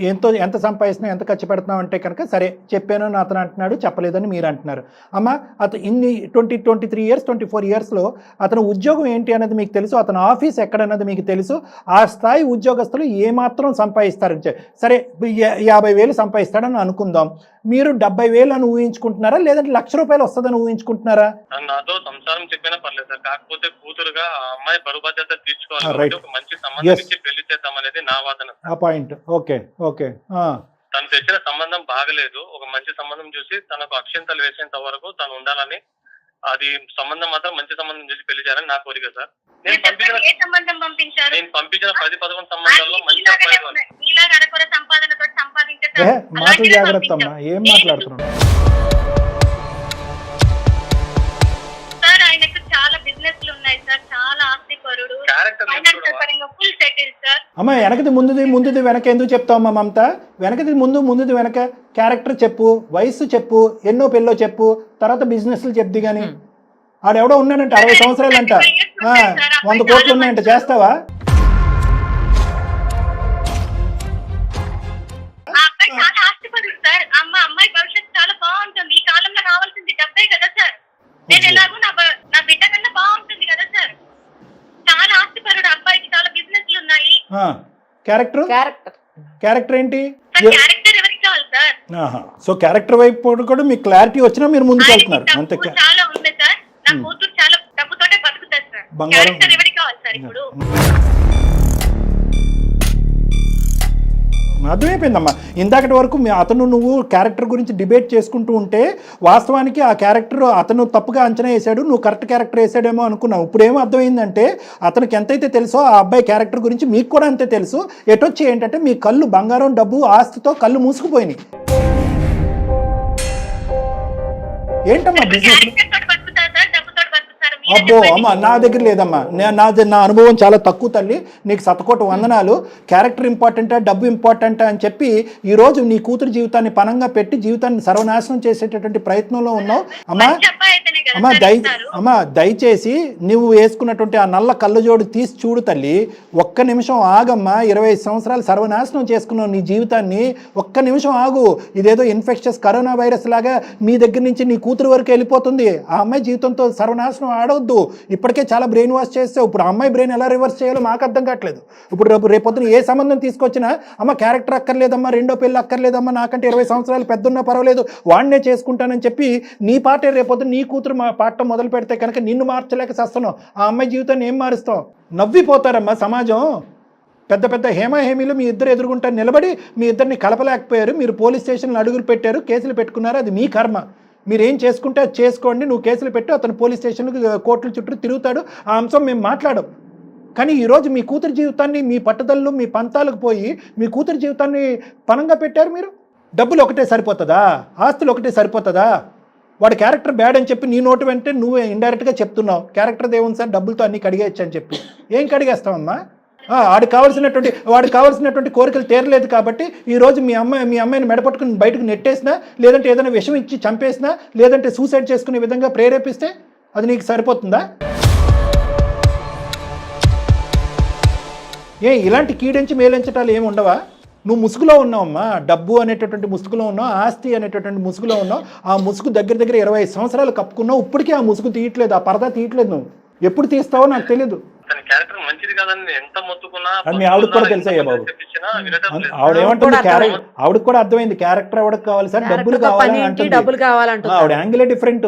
ఎంత సంపాదిస్తున్నావు, ఎంత ఖర్చు పెడుతున్నావు అంటే కనుక సరే చెప్పాను అని అతను అంటున్నాడు, చెప్పలేదని మీరు అంటున్నారు. అమ్మ అతను ఇన్ని 23 ఇయర్స్ 24 ఇయర్స్లో అతను ఉద్యోగం ఏంటి అన్నది మీకు తెలుసు, అతను ఆఫీస్ ఎక్కడన్నది మీకు తెలుసు. ఆ స్థాయి ఉద్యోగస్తులు ఏమాత్రం సంపాదిస్తారని సరే 50,000 సంపాదిస్తాడని అనుకుందాం. మీరు 70,000 అని ఊహించుకుంటున్నారా, లేదంటే ₹1,00,000 వస్తుందని ఊహించుకుంటున్నారా? నాతో సంసారం చెప్పినా పర్లేదు సార్, కాకపోతే కూతురుగా ఆ అమ్మాయి బరువు బాధ్యత తీర్చుకోవాలి, ఒక మంచి సంబంధం ఇచ్చి పెళ్లి చేద్దాం అనేది నా వాదన. ఆ పాయింట్ ఓకే. తను తెచ్చిన సంబంధం బాగలేదు, ఒక మంచి సంబంధం చూసి తనకు అక్షంతలు వేసేంత వరకు తను ఉండాలని, అది సంబంధం మాత్రం మంచి సంబంధం చూసి పెళ్లి చేయాలని నా కోరిక సార్. నేను పంపించిన 10-11 సంబంధాల్లో మంచి మాటలు జాగ్రత్త అమ్మా, ఏం మాట్లాడుతున్నాను సార్. ఆయనకు చాలా బిజినెస్లు ఉన్నాయి సార్, చాలా ఆస్తిపరుడు, ఫైనాన్షియల్ పరంగా ఫుల్ సెటిల్ సార్. అమ్మ వెనకది ముందుది వెనక ఎందుకు చెప్తావమ్మా మమత? వెనకది ముందుది వెనక క్యారెక్టర్ చెప్పు, వయస్సు చెప్పు, ఎన్నో పెళ్ళో చెప్పు, తర్వాత బిజినెస్లు చెప్ది. కానీ ఆడెవడో ఉన్నాడంట 60 సంవత్సరాలంట, 100 కోట్లు ఉన్నాయంట, చేస్తావా? చాలా ఆస్తిపరుడు సార్. అమ్మాయి భవిష్యత్తు చాలా బాగుంటుంది. ఈ కాలంలో కావాల్సింది డబ్బే కదా సార్. నేను ఎలాగో నా బిడ్డ కన్నా బాగుంటుంది కదా క్యారెక్టర్ ఏంటి? సార్ క్యారెక్టర్ ఎవరికి కావాలి సార్? సో క్యారెక్టర్ వైపు కూడా మీకు క్లారిటీ వచ్చినా మీరు ముందుకు వెళ్తున్నారు అంతే. డబ్బు చాలా ఉంది సార్, నా కూతురు చాలా డబ్బుతోటే బతుకుతారు సార్. బంగారం. క్యారెక్టర్ ఎవరికి కావాలి సార్ ఇప్పుడు? అర్థమైపోయిందమ్మా. ఇందాకటి వరకు అతను నువ్వు క్యారెక్టర్ గురించి డిబేట్ చేసుకుంటూ ఉంటే వాస్తవానికి ఆ క్యారెక్టర్ అతను తప్పుగా అంచనా వేసాడు, నువ్వు కరెక్ట్ క్యారెక్టర్ వేసాడేమో అనుకున్నావు. ఇప్పుడు ఏమో అర్థమైందంటే అతనికి ఎంతైతే తెలుసో ఆ అబ్బాయి క్యారెక్టర్ గురించి మీకు కూడా అంతే తెలుసు. ఎటొచ్చి ఏంటంటే మీ కళ్ళు బంగారం డబ్బు ఆస్తితో కళ్ళు మూసుకుపోయినాయి. ఏంటమ్మా బిజినెస్? క్యారెక్టర్ తోటి బతుకుతారు సార్, డబ్బుతోటి బతుకుతారు. అబ్బో అమ్మ, నా దగ్గర లేదమ్మా. నా అనుభవం చాలా తక్కువ తల్లి, నీకు శతకోటి వందనాలు. క్యారెక్టర్ ఇంపార్టెంటా డబ్బు ఇంపార్టెంటా అని చెప్పి ఈరోజు నీ కూతురు జీవితాన్ని పణంగా పెట్టి జీవితాన్ని సర్వనాశనం చేసేటటువంటి ప్రయత్నంలో ఉన్నావు. అమ్మా దయచేసి నువ్వు వేసుకున్నటువంటి ఆ నల్ల కళ్ళజోడు తీసి చూడు తల్లి. ఒక్క నిమిషం ఆగమ్మా. 25 సంవత్సరాలు సర్వనాశనం చేసుకున్నావు నీ జీవితాన్ని. ఒక్క నిమిషం ఆగు. ఇదేదో ఇన్ఫెక్షస్ కరోనా వైరస్ లాగా మీ దగ్గర నుంచి నీ కూతురు వరకు వెళ్ళిపోతుంది. ఆ అమ్మాయి జీవితంతో సర్వనాశనం ఆడవద్దు. ఇప్పటికే చాలా బ్రెయిన్ వాష్ చేస్తావు. ఇప్పుడు ఆ అమ్మాయి బ్రెయిన్ ఎలా రివర్స్ చేయాలో మాకు అర్థం కావట్లేదు. ఇప్పుడు రేపొద్దున ఏ సంబంధం తీసుకొచ్చినా అమ్మ క్యారెక్టర్ అక్కర్లేదమ్మా, రెండో పెళ్ళి అక్కర్లేదమ్మా, నాకంటే 20 సంవత్సరాలు పెద్దన్నా పర్వాలేదు, వాడినే చేసుకుంటానని చెప్పి నీ పాటే రేపొద్దున నీ కూతురు పాడటం మొదలు పెడితే కనుక నిన్ను మార్చలేక చేస్తున్నావు. ఆ అమ్మాయి జీవితాన్ని ఏం మారుస్తావు? నవ్విపోతారమ్మా సమాజం. పెద్ద పెద్ద హేమీలు మీ ఇద్దరు ఎదురుగుంటారు నిలబడి మీ ఇద్దరిని కలపలేకపోయారు. మీరు పోలీస్ స్టేషన్లో అడుగులు పెట్టారు, కేసులు పెట్టుకున్నారు. అది మీ కర్మ. మీరు ఏం చేసుకుంటే అది చేసుకోండి. నువ్వు కేసులు పెట్టు, అతను పోలీస్ స్టేషన్లకు కోర్టుల చుట్టూ తిరుగుతాడు. ఆ అంశం మేము మాట్లాడం. కానీ ఈరోజు మీ కూతురు జీవితాన్ని మీ పట్టుదలలు మీ పంతాలకు పోయి మీ కూతురు జీవితాన్ని పణంగా పెట్టారు మీరు. డబ్బులు ఒకటే సరిపోతుందా? ఆస్తులు ఒకటే సరిపోతుందా? వాడి క్యారెక్టర్ బ్యాడ్ అని చెప్పి నీ నోటు వెంటే నువ్వు ఇండైరెక్ట్గా చెప్తున్నావు. క్యారెక్టర్ దేవుని సార్ డబ్బులతో అన్నీ కడిగేయచ్చు అని చెప్పి. ఏం కడిగేస్తావమ్మా? వాడికి కావాల్సినటువంటి కోరికలు తీరలేదు కాబట్టి ఈరోజు మీ అమ్మాయిని మెడపట్టుకుని బయటకు నెట్టేసినా, లేదంటే ఏదైనా విషం ఇచ్చి చంపేసినా, లేదంటే సూసైడ్ చేసుకునే విధంగా ప్రేరేపిస్తే అది నీకు సరిపోతుందా? ఇలాంటి కీడించి మేలించటాలు ఏమి ఉండవా? నువ్వు ముసుగులో ఉన్నావమ్మా. డబ్బు అనేటటువంటి ముసుగులో ఉన్నావు, ఆస్తి అనేటటువంటి ముసుగులో ఉన్నావు. ఆ ముసుగు దగ్గర 25 సంవత్సరాలు కప్పుకున్నావు. ఇప్పటికీ ఆ ముసుగు తీయట్లేదు, ఆ పరదా తీయట్లేదు. నువ్వు ఎప్పుడు తీస్తావో నాకు తెలియదు. మీ ఆవిడకి కూడా తెలుసయ్యా బాబు. ఆవిడ ఏమంటుంది? ఆవిడకి కూడా అర్థమైంది క్యారెక్టర్ ఆవిడకి కావాలి సార్, డబ్బులు కావాలంటే. ఆవిడ యాంగిలే డిఫరెంట్.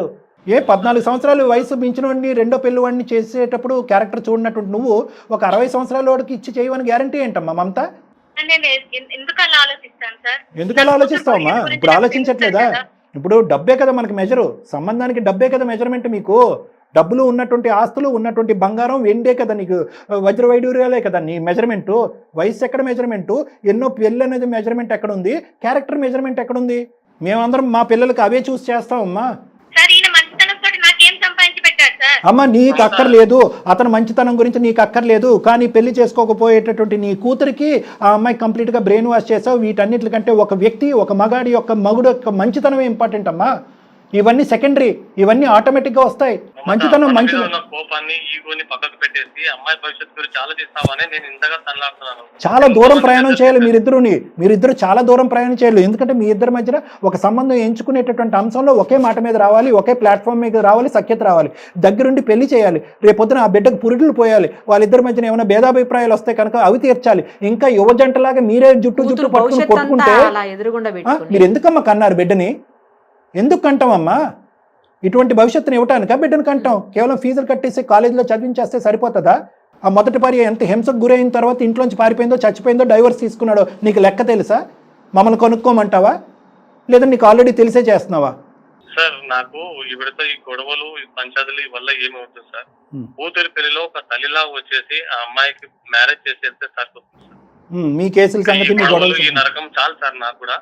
14 సంవత్సరాలు వయసు మించిన వాడిని రెండో పెళ్లి వాడిని చేసేటప్పుడు క్యారెక్టర్ చూడనటువంటి నువ్వు ఒక 60 సంవత్సరాల వాడికి ఇచ్చి చేయవని గ్యారంటీ ఏంటమ్మా మమత? ఎందుకు అలా ఆలోచిస్తావమ్మా? ఇప్పుడు ఆలోచించట్లేదా? ఇప్పుడు డబ్బే కదా మనకి మెజరు. సంబంధానికి డబ్బే కదా మెజర్మెంట్. మీకు డబ్బులు ఉన్నటువంటి ఆస్తులు ఉన్నటువంటి బంగారం వెండే కదా నీకు వజ్ర వైడూర్యాలే కదా నీ మెజర్మెంటు. వయసు ఎక్కడ మెజర్మెంటు? ఎన్నో పెళ్ళి అనేది మెజర్మెంట్ ఎక్కడుంది? క్యారెక్టర్ మెజర్మెంట్ ఎక్కడుంది? మేమందరం మా పిల్లలకి అవే చూసి చేస్తామమ్మా. అమ్మ నీకు అక్కర్లేదు, అతను మంచితనం గురించి నీకు అక్కర్లేదు. కానీ పెళ్లి చేసుకోకపోయేటటువంటి నీ కూతురికి ఆ అమ్మాయి కంప్లీట్గా బ్రెయిన్ వాష్ చేసావు. వీటన్నిటికంటే ఒక వ్యక్తి, ఒక మగుడు యొక్క మంచితనమే ఇంపార్టెంట్ అమ్మా. ఇవన్నీ సెకండరీ, ఇవన్నీ ఆటోమేటిక్గా వస్తాయి. మంచితనం చాలా దూరం ప్రయాణం చేయాలి మీరిద్దరు చాలా దూరం ప్రయాణం చేయాలి. ఎందుకంటే మీ ఇద్దరి మధ్యన ఒక సంబంధం ఎంచుకునేటటువంటి అంశంలో ఒకే మాట మీద రావాలి, ఒకే ప్లాట్ఫామ్ మీద రావాలి, సఖ్యత రావాలి, దగ్గరుండి పెళ్లి చేయాలి. రేపొద్దున ఆ బిడ్డకు పురుడులు పోయాలి. వాళ్ళిద్దరి మధ్యన ఏమైనా భేదాభిప్రాయాలు వస్తాయి కనుక అవి తీర్చాలి. ఇంకా యువజంటలాగా మీరే జుట్టు పట్టుకుని కొట్టుకుంటే మీరు ఎందుకమ్మా కన్నారు బిడ్డని? ఎందుకు కంటామమ్మా? ఇటువంటి భవిష్యత్తుని ఇవ్వటానికా బిడ్డను కంటాం? కేవలం ఫీజులు కట్టేసి కాలేజీలో చదివించేస్తే సరిపోతుందా? ఆ మొదటి భార్య ఎంత హింసకు గురైన తర్వాత ఇంట్లోంచి పారిపోయిందో, చచ్చిపోయిందో, డైవర్స్ తీసుకున్నాడో నీకు లెక్క తెలుసా? మమ్మల్ని కొనుక్కోమంటావా? లేదా నీకు ఆల్రెడీ తెలిసే చేస్తున్నావా? సార్ నాకు ఇవిడతో ఈ గొడవలు పంచాయతీలు వల్ల ఏమవుతుంది సార్? కూతురి పెళ్లిలో ఒక తల్లిలా వచ్చేసి ఆ అమ్మాయికి మ్యారేజ్ చేసేస్తే సరిపోతుంది సార్. మీ కేసుల సంగతి ఈ నరకం చాలు సార్. నాకు కూడా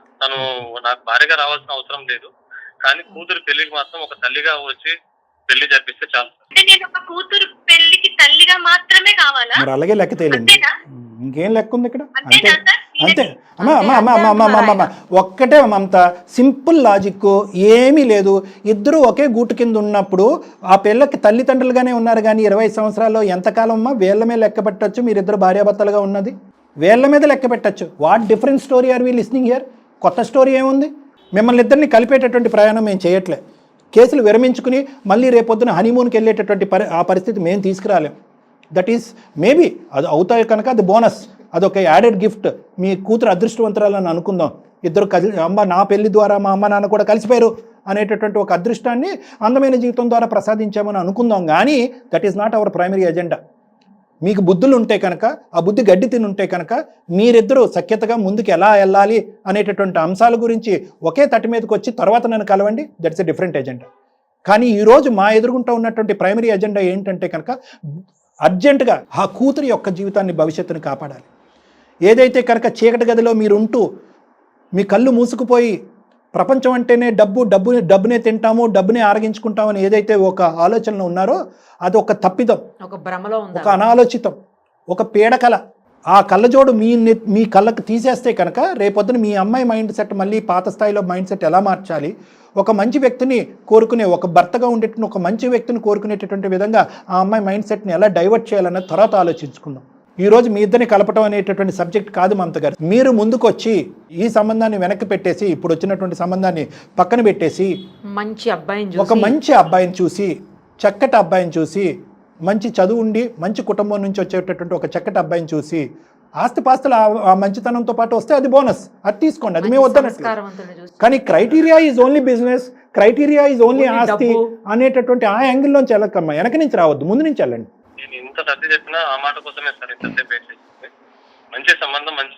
నాకు భార్యగా రావాల్సిన అవసరం లేదు. కానీ కూతురు పెళ్లికి మాత్రం ఒక తల్లిగా వచ్చి పెళ్లి జరిపిస్తే చాలు. కూతురు పెళ్లికి తల్లిగా మాత్రమే కావాలా? మరి అలాగే లెక్క తేలింది. ఇంకేం లెక్క ఉంది ఇక్కడ? అంతే అమ్మా. ఒక్కటే మమత, సింపుల్ లాజిక్, ఏమీ లేదు. ఇద్దరు ఒకే గూటు కింద ఉన్నప్పుడు ఆ పిల్లకి తల్లిదండ్రులుగానే ఉన్నారు. కానీ 20 సంవత్సరాల్లో ఎంతకాలం అమ్మా వేళ్ల మీద లెక్క పెట్టచ్చు మీరిద్దరు భార్యాభర్తలుగా ఉన్నది? వేళ్ల మీద లెక్క పెట్టచ్చు. What different story are we listening here? కొత్త స్టోరీ ఏముంది? మిమ్మల్ని ఇద్దరిని కలిపేటటువంటి ప్రయాణం మేము చేయట్లే. కేసులు విరమించుకుని మళ్ళీ రేపొద్దున హనీమూన్కి వెళ్ళేటటువంటి ఆ పరిస్థితి మేము తీసుకురాలేం. దట్ ఈస్ మేబీ అది అవుతాయి కనుక అది బోనస్. అదొక యాడెడ్ గిఫ్ట్. మీ కూతురు అదృష్టవంతురాలని అనుకుందాం, ఇద్దరు అమ్మ నా పెళ్లి ద్వారా మా అమ్మ నాన్న కూడా కలిసిపోయారు అనేటటువంటి ఒక అదృష్టాన్ని అందమైన జీవితం ద్వారా ప్రసాదించామని అనుకుందాం. కానీ that is not our primary agenda. మీకు బుద్ధులు ఉంటే కనుక, ఆ బుద్ధి గడ్డి తిని ఉంటే కనుక మీరిద్దరూ సఖ్యతగా ముందుకు ఎలా వెళ్ళాలి అనేటటువంటి అంశాల గురించి ఒకే తట్టి మీదకి వచ్చి తర్వాత నన్ను కలవండి, దట్స్ ఎ డిఫరెంట్ ఎజెండా. కానీ ఈరోజు మా ఎదురుగుంటూ ఉన్నటువంటి ప్రైమరీ ఎజెండా ఏంటంటే కనుక అర్జెంటుగా ఆ కూతురి యొక్క జీవితాన్ని, భవిష్యత్తుని కాపాడాలి. ఏదైతే కనుక చీకటి గదిలో మీరు ఉంటూ మీ కళ్ళు మూసుకుపోయి ప్రపంచం అంటేనే డబ్బునే తింటాము, డబ్బునే ఆరగించుకుంటామని ఏదైతే ఒక ఆలోచనలో ఉన్నారో అది ఒక తప్పిదం, ఒక భ్రమలో ఉంది, ఒక అనాలోచితం, ఒక పీడకల. ఆ కళ్ళజోడు మీ కళ్ళకు తీసేస్తే కనుక రేపొద్దున మీ అమ్మాయి మైండ్ సెట్ మళ్ళీ పాత స్థాయిలో మైండ్ సెట్ ఎలా మార్చాలి, ఒక మంచి వ్యక్తిని కోరుకునే, ఒక భర్తగా ఉండేటువంటి ఒక మంచి వ్యక్తిని కోరుకునేటటువంటి విధంగా ఆ అమ్మాయి మైండ్ సెట్ని ఎలా డైవర్ట్ చేయాలన్నది తర్వాత ఆలోచించుకుందాం. ఈరోజు మీ ఇద్దరిని కలపటం అనేటటువంటి సబ్జెక్ట్ కాదు మమత గారు. మీరు ముందుకొచ్చి ఈ సంబంధాన్ని వెనక్కి పెట్టేసి, ఇప్పుడు వచ్చినటువంటి సంబంధాన్ని పక్కన పెట్టేసి మంచి అబ్బాయిని, ఒక మంచి అబ్బాయిని చూసి, చక్కటి అబ్బాయిని చూసి, మంచి చదువు ఉండి మంచి కుటుంబం నుంచి వచ్చేటటువంటి ఒక చక్కటి అబ్బాయిని చూసి, ఆస్తిపాస్తులు ఆ మంచితనంతో పాటు వస్తే అది బోనస్, అది తీసుకోండి, అది మేము వద్దనట్లేదు. కానీ criteria is only business, criteria is only ఆస్తి అనేటటువంటి ఆ యాంగిల్లోంచి వెళ్ళకమ్మా, వెనక నుంచి రావద్దు, ముందు నుంచి వెళ్ళండి. నేను ఇంత సర్ది చెప్పినా ఆ మాట కోసమే సార్ ఇంతసేపు వేసేసింది. మంచి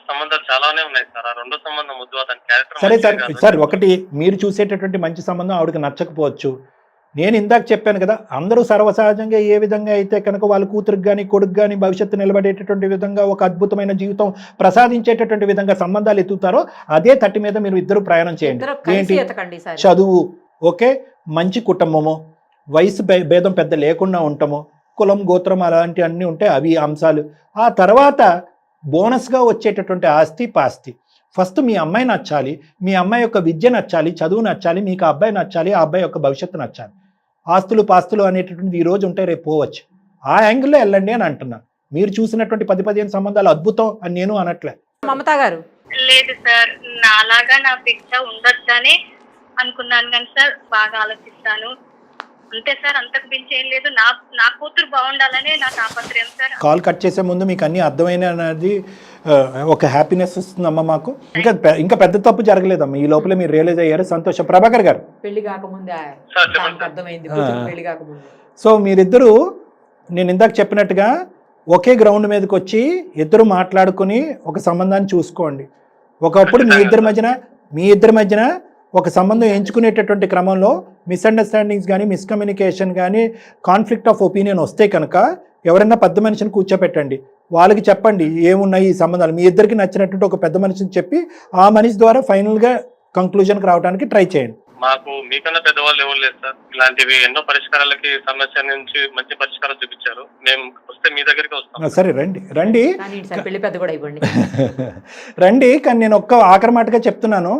సంబంధాలు చాలానే ఉన్నాయి సార్. ఆ రెండో సంబంధం వద్దు, అతని క్యారెక్టర్. సరే సార్, సార్ ఒకటి మీరు చూసేటటువంటి మంచి సంబంధం ఆవిడకి నచ్చకపోవచ్చు. నేను ఇందాక చెప్పాను కదా, అందరూ సర్వసహజంగా ఏ విధంగా అయితే కనుక వాళ్ళ కూతురికి కానీ కొడుకు కానీ భవిష్యత్తు నిలబడేటటువంటి విధంగా ఒక అద్భుతమైన జీవితం ప్రసాదించేటటువంటి విధంగా సంబంధాలు ఎత్తుతారో అదే తట్టి మీద మీరు ఇద్దరు ప్రయాణం చేయండి. ఏంటి? చదువు ఓకే, మంచి కుటుంబము, వయసు భేదం పెద్ద లేకుండా ఉంటాము, కులం గోత్రం అలాంటి అన్నీ ఉంటాయి, అవి అంశాలు. ఆ తర్వాత బోనస్గా వచ్చేటటువంటి ఆస్తి పాస్తి. ఫస్ట్ మీ అమ్మాయి నచ్చాలి, మీ అమ్మాయి యొక్క విద్య నచ్చాలి, చదువు నచ్చాలి, మీకు ఆ అబ్బాయి నచ్చాలి, ఆ అబ్బాయి యొక్క భవిష్యత్తు నచ్చాలి. ఆస్తులు పాస్తులు అనేటటువంటి ఈ రోజు ఉంటాయి, రేపు పోవచ్చు. ఆ యాంగిల్లో వెళ్ళండి అని అంటున్నాను. మీరు చూసినటువంటి 10-15 సంబంధాలు అద్భుతం అని నేను అనట్లే. మమతా గారు లేదు సార్, నాలాగా నా పిచ్చ ఉండొచ్చని అనుకున్నాను కానీ సార్ బాగా ఆలోచిస్తాను అంతే సార్, అంతకు మించి ఏం లేదు. నా కూతురు బాగుండాలనే నా తాపత్రయం సార్. కాల్ కట్ చేసే ముందు మీకు అన్ని అర్థమైన అనేది ఒక హ్యాపీనెస్ వస్తుందమ్మా మాకు. ఇంకా పెద్ద తప్పు జరగలేదమ్మా, ఈ లోపల మీరు రియలైజ్ అయ్యారు, సంతోషం. ప్రభాకర్ గారు, పెళ్లి కాకముందే అర్థమైంది, పెళ్లి కాకముందే. సో మీరిద్దరూ నేను ఇందాక చెప్పినట్టుగా ఒకే గ్రౌండ్ మీదకి వచ్చి ఇద్దరు మాట్లాడుకుని ఒక సంబంధాన్ని చూసుకోండి. ఒకప్పుడు మీ ఇద్దరి మధ్యన ఒక సంబంధం ఎంచుకునేటటువంటి క్రమంలో మిస్అండర్స్టాండింగ్స్ కానీ, మిస్కమ్యూనికేషన్ కానీ, కాన్ఫ్లిక్ట్ ఆఫ్ ఒపీనియన్ వస్తే కనుక ఎవరైనా పెద్ద మనిషిని కూర్చోపెట్టండి, వాళ్ళకి చెప్పండి ఏమున్నాయి ఈ సంబంధాలు, మీ ఇద్దరికి నచ్చినటువంటి ఒక పెద్ద మనిషిని చెప్పి ఆ మనిషి ద్వారా ఫైనల్గా కంక్లూజన్కి రావడానికి ట్రై చేయండి. మాకు మీకన్నా పెద్దవాళ్ళు ఎవరు లేదు సార్. ఇలాంటివి ఎన్నో పరిష్కారాలకి సమస్య నుంచి మంచి పరిష్కారం చూపించారు. మేము వస్తే మీ దగ్గరికి వస్తాం. సరే రండి రండి రండి. కానీ నేను ఒక్క ఆఖరి మాటగా చెప్తున్నాను,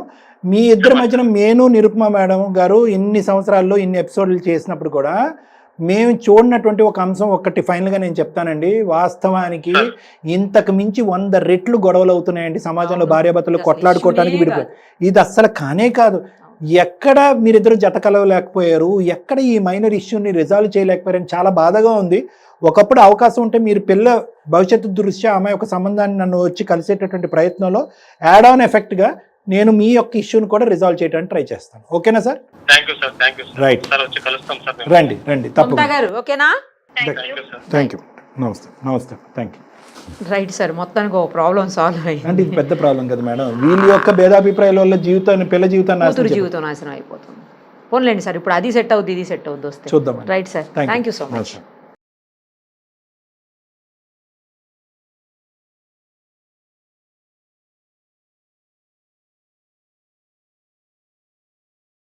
మీ ఇద్దరి మధ్యన నేను నిరుపమ మేడం గారు ఇన్ని సంవత్సరాల్లో ఇన్ని ఎపిసోడ్లు చేసినప్పుడు కూడా మేము చూడనటువంటి ఒక అంశం ఒక్కటి ఫైనల్గా నేను చెప్తానండి. వాస్తవానికి ఇంతకు మించి 100 రెట్లు గొడవలు అవుతున్నాయండి సమాజంలో, భార్యాభర్తలు కొట్లాడుకోవటానికి విడిపోయి. ఇది అస్సలు కానే కాదు. ఎక్కడ మీరిద్దరు జత కలవలేకపోయారు, ఎక్కడ ఈ మైనర్ ఇష్యూని రిజాల్వ్ చేయలేకపోయారని చాలా బాధగా ఉంది. ఒకప్పుడు అవకాశం ఉంటే మీరు పిల్ల భవిష్యత్తు దృష్ట్యా ఆమె ఒక సంబంధాన్ని నన్ను వచ్చి కలిసేటటువంటి ప్రయత్నంలో యాడ్ ఆన్ ఎఫెక్ట్గా నేను మీ యొక్క ఇష్యూని కూడా రిజాల్వ్ చేయడానికి ట్రై చేస్తాను. ఓకేనా సార్? రైట్, రండి రండి తప్పకుండా. ఓకేనా? థ్యాంక్ యూ, నమస్తే థ్యాంక్ యూ. రైట్ సార్, మొత్తానికి ఒక ప్రాబ్లం సాల్వ్ అయ్యింది. అంటే ఇది పెద్ద ప్రాబ్లం కదా మేడం, వీళ్ళ యొక్క భేదాభిప్రాయాల వల్ల పిల్ల జీవితం నాశనం అయిపోతుంది. పోన్లేండి సార్, ఇప్పుడు అది సెట్ అవుద్ది, ఇది సెట్ అవుద్ది వస్తే. చూద్దాం. Right sir, thank you so much.